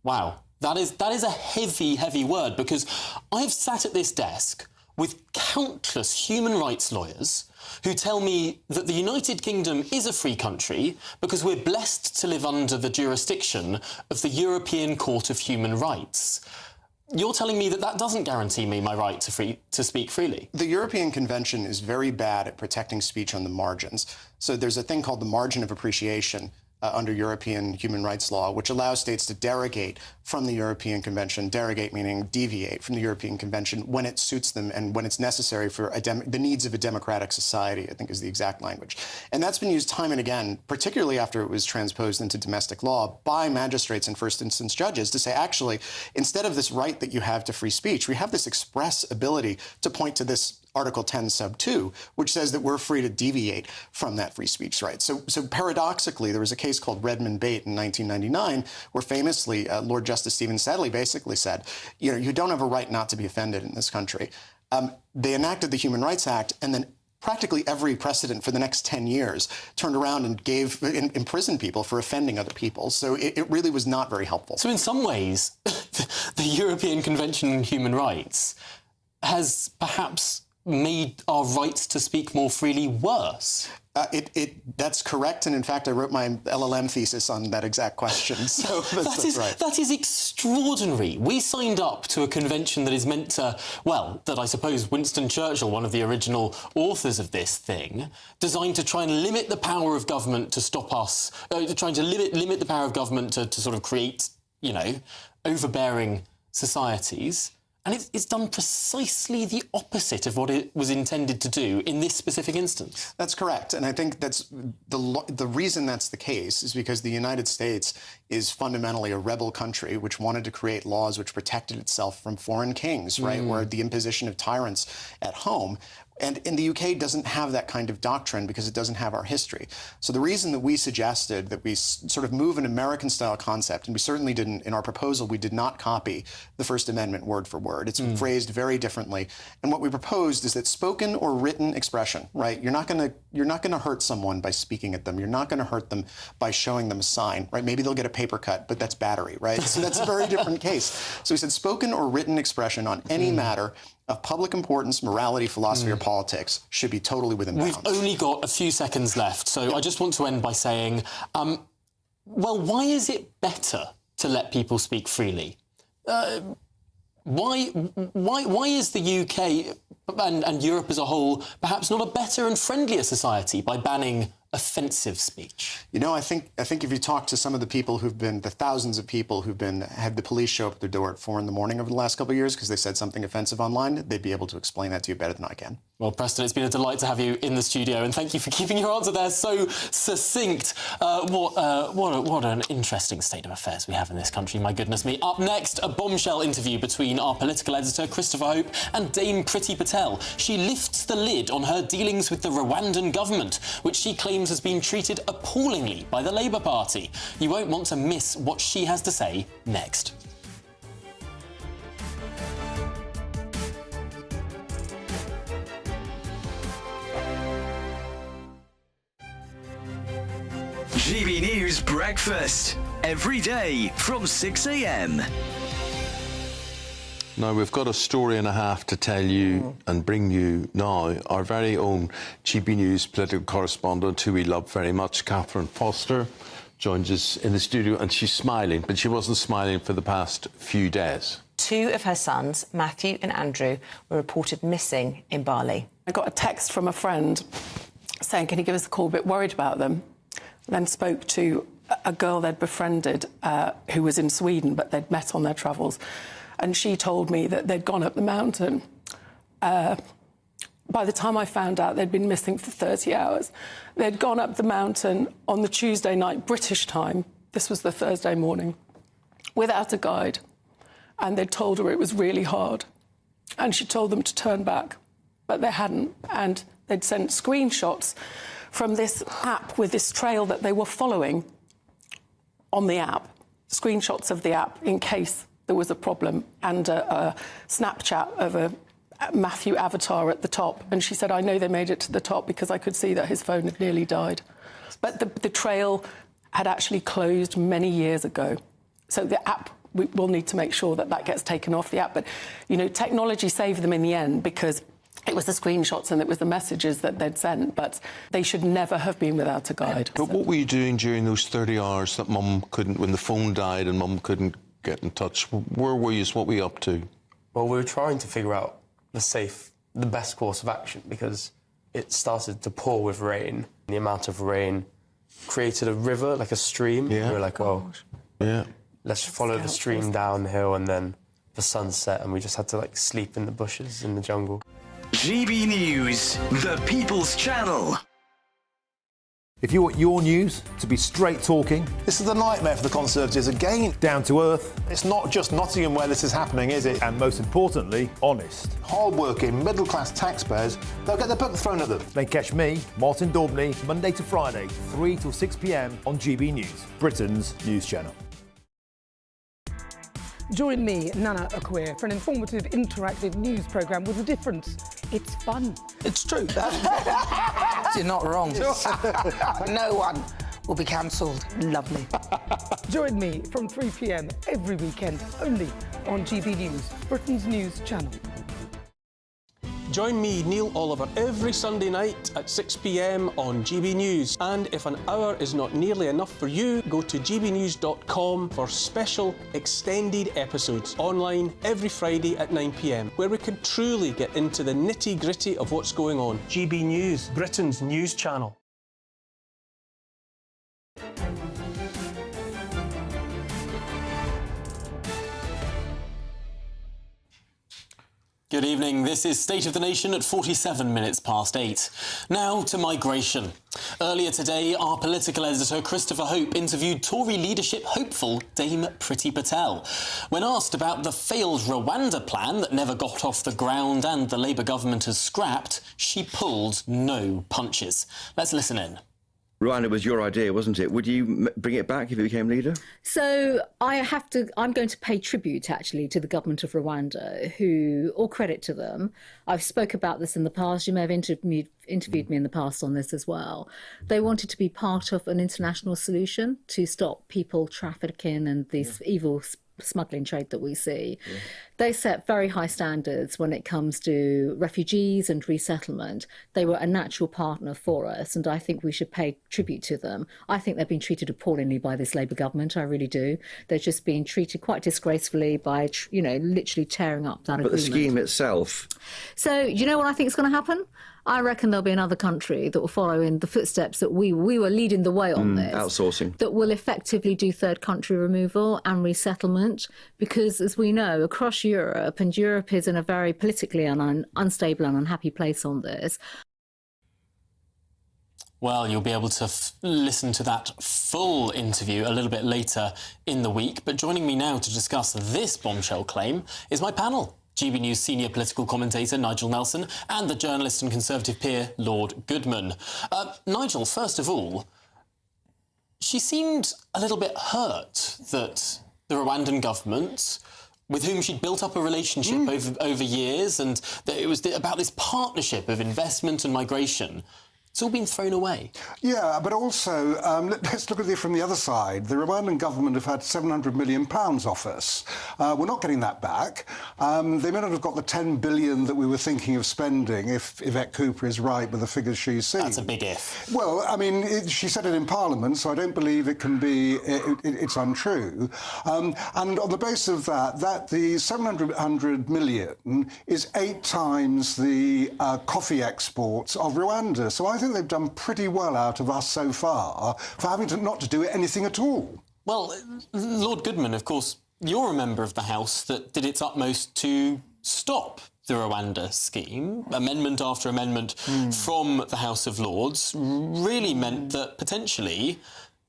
Wow. That is a heavy, heavy word, because I've sat at this desk with countless human rights lawyers who tell me that the United Kingdom is a free country because we're blessed to live under the jurisdiction of the European Court of Human Rights. You're telling me that doesn't guarantee me my right to speak freely? The European Convention is very bad at protecting speech on the margins. So there's a thing called the margin of appreciation under European human rights law, which allows states to derogate from the European Convention, derogate meaning deviate from the European Convention when it suits them and when it's necessary for the needs of a democratic society, I think is the exact language. And that's been used time and again, particularly after it was transposed into domestic law by magistrates and first instance judges to say, actually, instead of this right that you have to free speech, we have this express ability to point to this Article 10 sub 2, which says that we're free to deviate from that free speech right. So paradoxically, there was a case called Redmond Bate in 1999, where famously Lord Justice Stephen Sedley basically said, you don't have a right not to be offended in this country. They enacted the Human Rights Act, and then practically every precedent for the next 10 years turned around and imprisoned people for offending other people. So it really was not very helpful. So in some ways, the European Convention on Human Rights has perhaps made our right to speak more freely worse. That's correct, and in fact, I wrote my LLM thesis on that exact question. So that's right. That is extraordinary. We signed up to a convention that is meant to, well, that I suppose Winston Churchill, one of the original authors of this thing, designed to try and limit the power of government to stop us, trying to limit the power of government to sort of create, you know, overbearing societies. And it's done precisely the opposite of what it was intended to do in this specific instance. That's correct. And I think that's the reason that's the case is because the United States is fundamentally a rebel country which wanted to create laws which protected itself from foreign kings, right, or the imposition of tyrants at home. And in the UK doesn't have that kind of doctrine because it doesn't have our history. So the reason that we suggested that we sort of move an American-style concept, and we certainly didn't, in our proposal, we did not copy the First Amendment word for word. It's phrased very differently. And what we proposed is that spoken or written expression, right? You're not gonna hurt someone by speaking at them. You're not gonna hurt them by showing them a sign, right? Maybe they'll get a paper cut, but that's battery, right? So that's a very different case. So we said spoken or written expression on any matter of public importance, morality, philosophy, or politics should be totally within bounds. We've only got a few seconds left, so I just want to end by saying, well, why is it better to let people speak freely? Why is the UK and Europe as a whole perhaps not a better and friendlier society by banning offensive speech? You know, I think if you talk to some of the people the thousands of people who've had the police show up at their door at 4 in the morning over the last couple of years because they said something offensive online, they'd be able to explain that to you better than I can. Well, Preston, it's been a delight to have you in the studio, and thank you for keeping your answer there so succinct. What an interesting state of affairs we have in this country, my goodness me. Up next, a bombshell interview between our political editor, Christopher Hope, and Dame Priti Patel. She lifts the lid on her dealings with the Rwandan government, which she claims has been treated appallingly by the Labour Party. You won't want to miss what she has to say next. GB News Breakfast, every day from 6 a.m. Now, we've got a story and a half to tell you and bring you now. Our very own GB News political correspondent, who we love very much, Catherine Foster, joins us in the studio, and she's smiling, but she wasn't smiling for the past few days. 2 of her sons, Matthew and Andrew, were reported missing in Bali. I got a text from a friend saying, can you give us a call, a bit worried about them. Then spoke to a girl they'd befriended who was in Sweden, but they'd met on their travels. And she told me that they'd gone up the mountain. By the time I found out, they'd been missing for 30 hours. They'd gone up the mountain on the Tuesday night, British time. This was the Thursday morning, without a guide. And they'd told her it was really hard. And she told them to turn back, but they hadn't. And they'd sent screenshots from this app with this trail that they were following on the app, screenshots of the app in case there was a problem, and a Snapchat of a Matthew avatar at the top. And she said, I know they made it to the top because I could see that his phone had nearly died. But the trail had actually closed many years ago. So the app, we will need to make sure that that gets taken off the app. But, you know, technology saved them in the end because it was the screenshots and it was the messages that they'd sent, but they should never have been without a guide. But what were you doing during those 30 hours that Mum couldn't, when the phone died and Mum couldn't get in touch? Where were you? What were you up to? Well, we were trying to figure out the best course of action because it started to pour with rain. The amount of rain created a river, like a stream. Yeah. We were like, oh, yeah, let's follow the stream downhill, and then the sun set, and we just had to like sleep in the bushes in the jungle. GB News, the People's Channel. If you want your news to be straight talking... This is a nightmare for the Conservatives again. Down to earth. It's not just Nottingham where this is happening, is it? And most importantly, honest. Hard-working, middle-class taxpayers, they'll get their book thrown at them. Then catch me, Martin Daubney, Monday to Friday, 3 till 6 p.m. on GB News, Britain's news channel. Join me, Nana Akwe, for an informative, interactive news programme with a difference. It's fun. It's true. You're not wrong. No one will be cancelled. Lovely. Join me from 3 p.m. every weekend, only on GB News, Britain's news channel. Join me, Neil Oliver, every Sunday night at 6 p.m. on GB News. And if an hour is not nearly enough for you, go to gbnews.com for special extended episodes online every Friday at 9 p.m, where we can truly get into the nitty-gritty of what's going on. GB News, Britain's news channel. Good evening. This is State of the Nation at 47 minutes past 8. Now to migration. Earlier today, our political editor Christopher Hope interviewed Tory leadership hopeful Dame Priti Patel. When asked about the failed Rwanda plan that never got off the ground and the Labour government has scrapped, she pulled no punches. Let's listen in. Rwanda was your idea, wasn't it? Would you bring it back if you became leader? So I'm going to pay tribute, actually, to the government of Rwanda, who, all credit to them. I've spoke about this in the past. You may have interviewed me in the past on this as well. They wanted to be part of an international solution to stop people trafficking and these evil smuggling trade that we see. They set very high standards when it comes to refugees and resettlement. They were a natural partner for us, and I think we should pay tribute to them. I think they've been treated appallingly by this Labour government. I really do. They're just being treated quite disgracefully by, literally tearing up that agreement. But the scheme itself. So, you know what I think is going to happen? I reckon there'll be another country that will follow in the footsteps that we were leading the way on this. Outsourcing. That will effectively do third country removal and resettlement, because as we know, across Europe, and Europe is in a very politically unstable and unhappy place on this. Well, you'll be able to listen to that full interview a little bit later in the week. But joining me now to discuss this bombshell claim is my panel. GB News senior political commentator Nigel Nelson and the journalist and Conservative peer Lord Goodman. Nigel, first of all, she seemed a little bit hurt that the Rwandan government, with whom she'd built up a relationship over years, and that it was about this partnership of investment and migration, it's all been thrown away. Yeah, but also, let's look at it from the other side. The Rwandan government have had £700 million off us. We're not getting that back. They may not have got the £10 billion that we were thinking of spending, if Yvette Cooper is right with the figures she's seen. That's a big if. Well, I mean, she said it in Parliament, so I don't believe it can be, it's untrue. And on the basis of that the £700 million is 8 times the coffee exports of Rwanda. So I think they've done pretty well out of us so far for having not to do anything at all. Well, Lord Goodman, of course, you're a member of the House that did its utmost to stop the Rwanda scheme. Amendment after amendment from the House of Lords really meant that potentially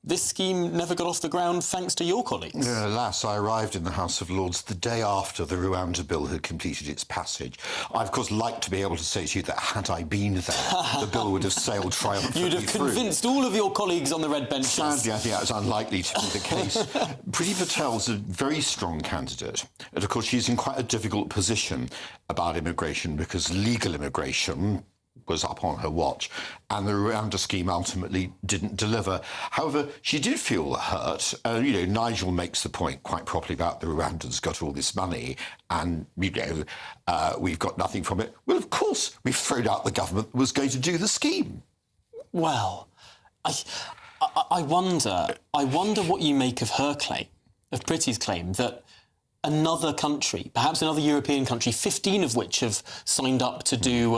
this scheme never got off the ground thanks to your colleagues. Yeah, alas, I arrived in the House of Lords the day after the Rwanda bill had completed its passage. I, of course, like to be able to say to you that had I been there, the bill would have sailed triumphantly You'd have convinced all of your colleagues on the red benches. Sadly, I think that was unlikely to be the case. Priti Patel's a very strong candidate. And, of course, she's in quite a difficult position about immigration because legal immigration was up on her watch, and the Rwanda scheme ultimately didn't deliver. However, she did feel hurt. Nigel makes the point quite properly about the Rwandans got all this money and, we've got nothing from it. Well, of course, we've thrown out the government that was going to do the scheme. Well, I wonder what you make of her claim, of Priti's claim, that another country, perhaps another European country, 15 of which have signed up to do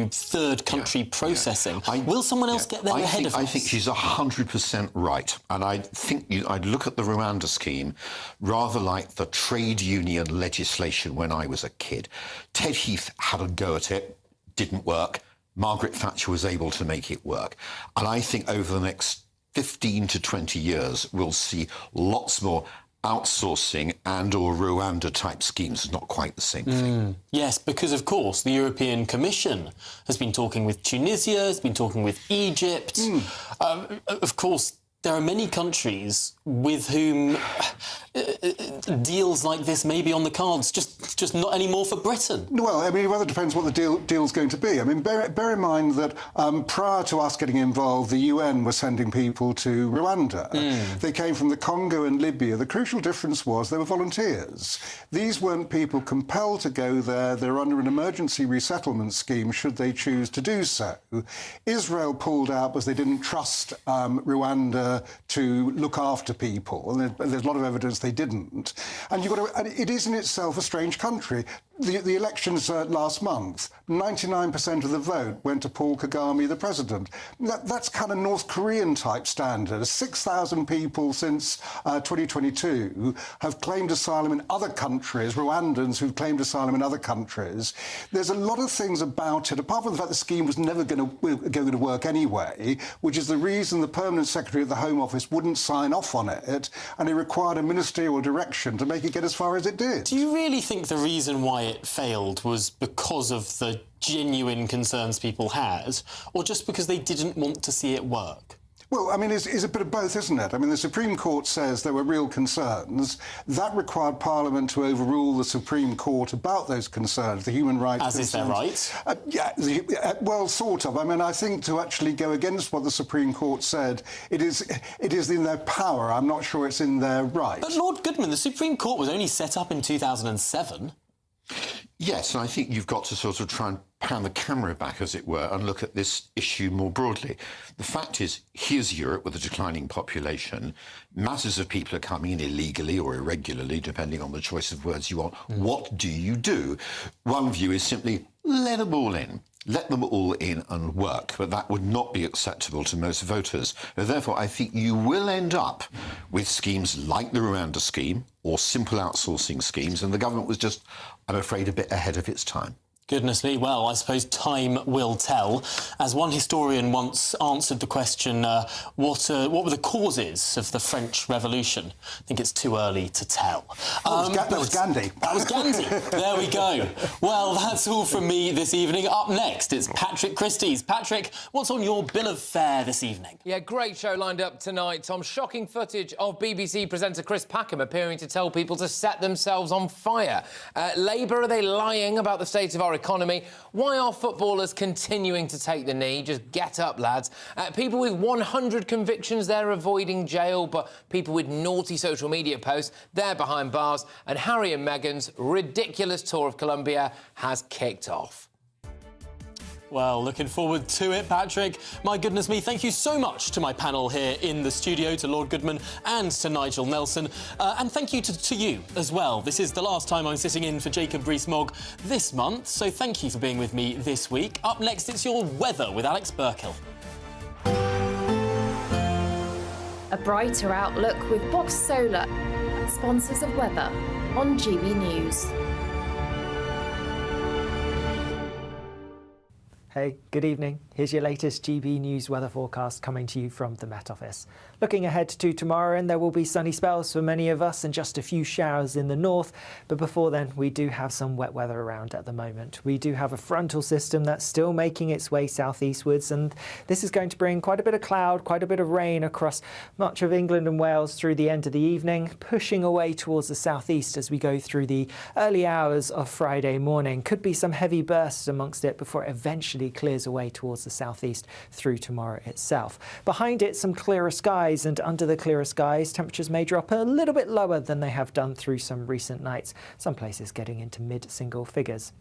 third country processing. Will someone else get there ahead of us? I think she's 100% right. And I think I'd look at the Rwanda scheme rather like the trade union legislation when I was a kid. Ted Heath had a go at it, didn't work. Margaret Thatcher was able to make it work. And I think over the next 15 to 20 years, we'll see lots more outsourcing and or Rwanda-type schemes. Is not quite the same thing. Yes, because, of course, the European Commission has been talking with Tunisia, has been talking with Egypt. Of course, there are many countries with whom deals like this may be on the cards, just not anymore for Britain. Well, I mean, it depends what the deal's going to be. I mean, bear in mind that prior to us getting involved, the UN was sending people to Rwanda. They came from the Congo and Libya. The crucial difference was they were volunteers. These weren't people compelled to go there. They're under an emergency resettlement scheme should they choose to do so. Israel pulled out because they didn't trust Rwanda to look after people, and there's a lot of evidence they didn't. And it is in itself a strange country. The elections last month, 99% of the vote went to Paul Kagame, the president. That's kind of North Korean type standard. 6,000 people since 2022 have claimed asylum in other countries, Rwandans who've claimed asylum in other countries. There's a lot of things about it, apart from the fact the scheme was never going to work anyway, which is the reason the permanent secretary of the Home Office wouldn't sign off on it, and it required a ministerial direction to make it get as far as it did. Do you really think the reason why it failed was because of the genuine concerns people had, or just because they didn't want to see it work? Well, I mean, it's a bit of both, isn't it? I mean, the Supreme Court says there were real concerns. That required Parliament to overrule the Supreme Court about those concerns, the human rights As concerns. is their right? Well, sort of. I mean, I think to actually go against what the Supreme Court said, it is in their power. I'm not sure it's in their right. But Lord Goodman, the Supreme Court was only set up in 2007. Yes, and I think you've got to sort of try and pan the camera back, as it were, and look at this issue more broadly. The fact is, here's Europe with a declining population. Masses of people are coming in illegally or irregularly, depending on the choice of words you want. What do you do? One view is simply let them all in. Let them all in and work, but that would not be acceptable to most voters. Therefore, I think you will end up with schemes like the Rwanda scheme or simple outsourcing schemes, and the government was just, I'm afraid, a bit ahead of its time. Goodness me, well, I suppose time will tell. As one historian once answered the question, what were the causes of the French Revolution? I think it's too early to tell. That was Gandhi. That was Gandhi. There we go. Well, that's all from me this evening. Up next, it's Patrick Christie's. Patrick, what's on your bill of fare this evening? Yeah, great show lined up tonight, Tom. Shocking footage of BBC presenter Chris Packham appearing to tell people to set themselves on fire. Labour, are they lying about the state of our economy? Why are footballers continuing to take the knee? Just get up, lads. People with 100 convictions, they're avoiding jail, but people with naughty social media posts, they're behind bars. And Harry and Meghan's ridiculous tour of Colombia has kicked off. Well, looking forward to it, Patrick. My goodness me, thank you so much to my panel here in the studio, to Lord Goodman and to Nigel Nelson. And thank you to you as well. This is the last time I'm sitting in for Jacob Rees-Mogg this month, so thank you for being with me this week. Up next, it's your weather with Alex Burkill. A brighter outlook with Box Solar, sponsors of weather on GB News. Hey, good evening. Here's your latest GB News weather forecast coming to you from the Met Office. Looking ahead to tomorrow, and there will be sunny spells for many of us and just a few showers in the north. But before then, we do have some wet weather around at the moment. We do have a frontal system that's still making its way southeastwards, and this is going to bring quite a bit of cloud, quite a bit of rain across much of England and Wales through the end of the evening, pushing away towards the southeast as we go through the early hours of Friday morning. Could be some heavy bursts amongst it before it eventually clears away towards the southeast through tomorrow itself. Behind it, some clearer skies, and under the clearer skies, temperatures may drop a little bit lower than they have done through some recent nights, some places getting into mid-single figures.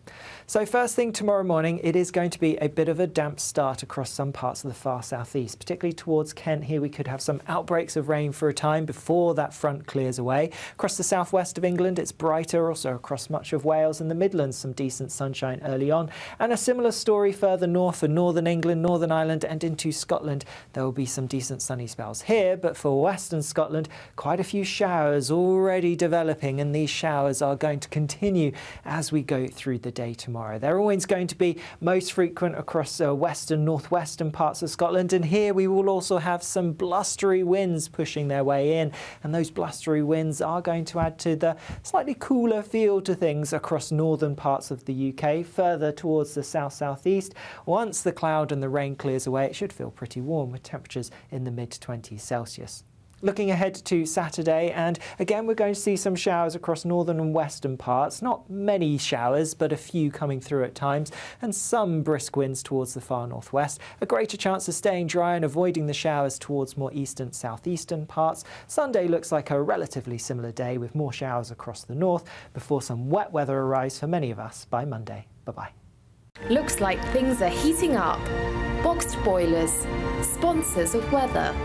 So first thing tomorrow morning, it is going to be a bit of a damp start across some parts of the far southeast, particularly towards Kent. Here we could have some outbreaks of rain for a time before that front clears away. Across the southwest of England, it's brighter, also across much of Wales and the Midlands, some decent sunshine early on, and a similar story further north for northern England, Northern Ireland and into Scotland. There will be some decent sunny spells here, but for western Scotland, quite a few showers already developing, and these showers are going to continue as we go through the day tomorrow. They're always going to be most frequent across western, northwestern parts of Scotland, and here we will also have some blustery winds pushing their way in, and those blustery winds are going to add to the slightly cooler feel to things across northern parts of the UK. Further towards the south-southeast, Once the cloud and the rain clears away, it should feel pretty warm with temperatures in the mid-20s Celsius. Looking ahead to Saturday, and again we're going to see some showers across northern and western parts. Not many showers, but a few coming through at times, and some brisk winds towards the far northwest. A greater chance of staying dry and avoiding the showers towards more eastern southeastern parts. Sunday looks like a relatively similar day with more showers across the north before some wet weather arrives for many of us by Monday. Bye-bye. Looks like things are heating up. Boxed boilers, sponsors of weather.